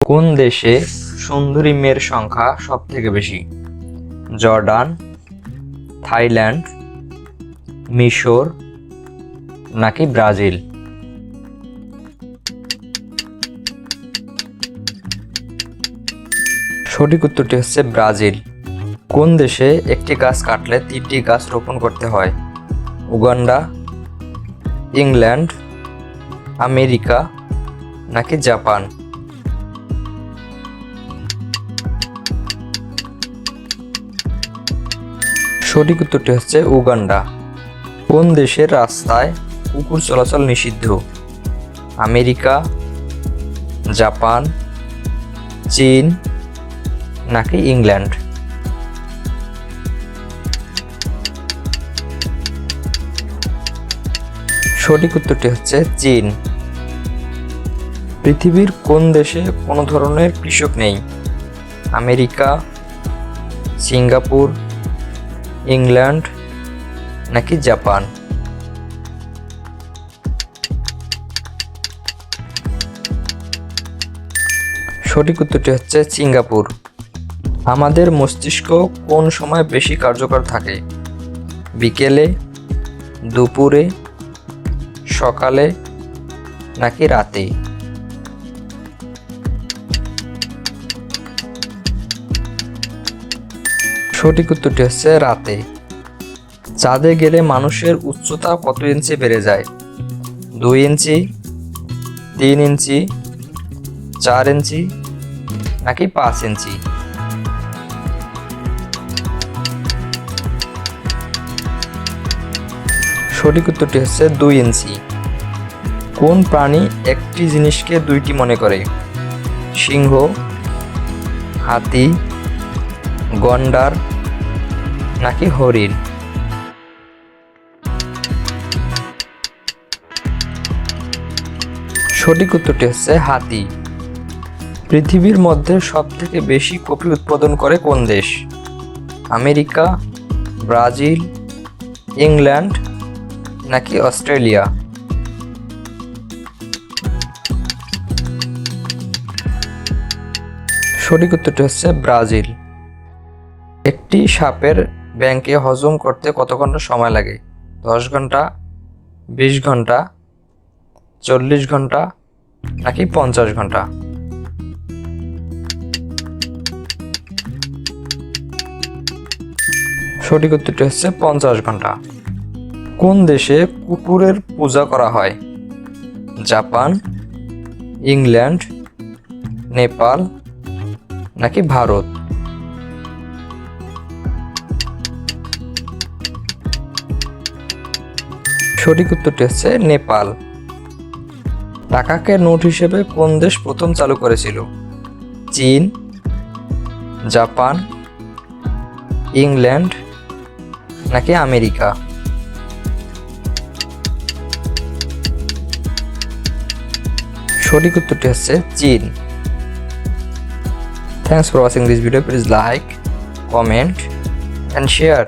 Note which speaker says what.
Speaker 1: কোন দেশে সুন্দরী মেয়ের সংখ্যা সবথেকে বেশি? জর্ডান, থাইল্যান্ড, মিশর নাকি ব্রাজিল? সঠিক উত্তরটি হচ্ছে ব্রাজিল। কোন দেশে একটি গাছ কাটলে 3টি গাছ রোপণ করতে হয়? উগান্ডা, ইংল্যান্ড, আমেরিকা নাকি জাপান? সঠিক উত্তরটি হচ্ছে উগান্ডা। কোন দেশের রাস্তায় কুকুর চলাচল নিষিদ্ধ? আমেরিকা, জাপান, চীন নাকি ইংল্যান্ড? সঠিক উত্তরটি হচ্ছে চীন। পৃথিবীর কোন দেশে কোনো ধরনের কৃষক নেই? আমেরিকা, সিঙ্গাপুর, ইংল্যান্ড নাকি জাপান? সঠিক উত্তরটি হচ্ছে সিঙ্গাপুর। আমাদের মস্তিষ্ক কোন সময় বেশি কার্যকর থাকে? বিকেলে, দুপুরে, সকালে নাকি রাতে? সঠিক উত্তরটি হচ্ছে রাতে। চাঁদে গেলে মানুষের উচ্চতা কত ইঞ্চি বেড়ে যায়? 2 ইঞ্চি, 3 ইঞ্চি, 4 ইঞ্চি নাকি 5 ইঞ্চি? সঠিক উত্তরটি হচ্ছে 2 ইঞ্চি। কোন প্রাণী একটি জিনিসকে দুইটি মনে করে? সিংহ, হাতি, গন্ডার নাকি হরিণ? সঠিক উত্তরটি হচ্ছে হাতি। পৃথিবীর মধ্যে সবথেকে বেশি কফি উৎপাদন করে কোন দেশ? আমেরিকা, ব্রাজিল, ইংল্যান্ড নাকি অস্ট্রেলিয়া? সঠিক উত্তরটি হচ্ছে ব্রাজিল। একটি সাপের ব্যাঙকে হজম করতে কত ঘন্টা সময় লাগে? 10 ঘন্টা, 20 ঘন্টা, 40 ঘন্টা নাকি 50 ঘন্টা? সঠিক উত্তরটি হচ্ছে 50 ঘন্টা। কোন দেশে কুকুরের পূজা করা হয়? জাপান, ইংল্যান্ড, নেপাল নাকি ভারত? সঠিক উত্তরটি হচ্ছে নেপাল। টাকাকে নোট হিসেবে কোন দেশ প্রথম চালু করেছিল? চীন, জাপান, ইংল্যান্ড নাকি আমেরিকা? সঠিক উত্তরটি হচ্ছে চীন। Thanks for watching this video. Please like, comment and share.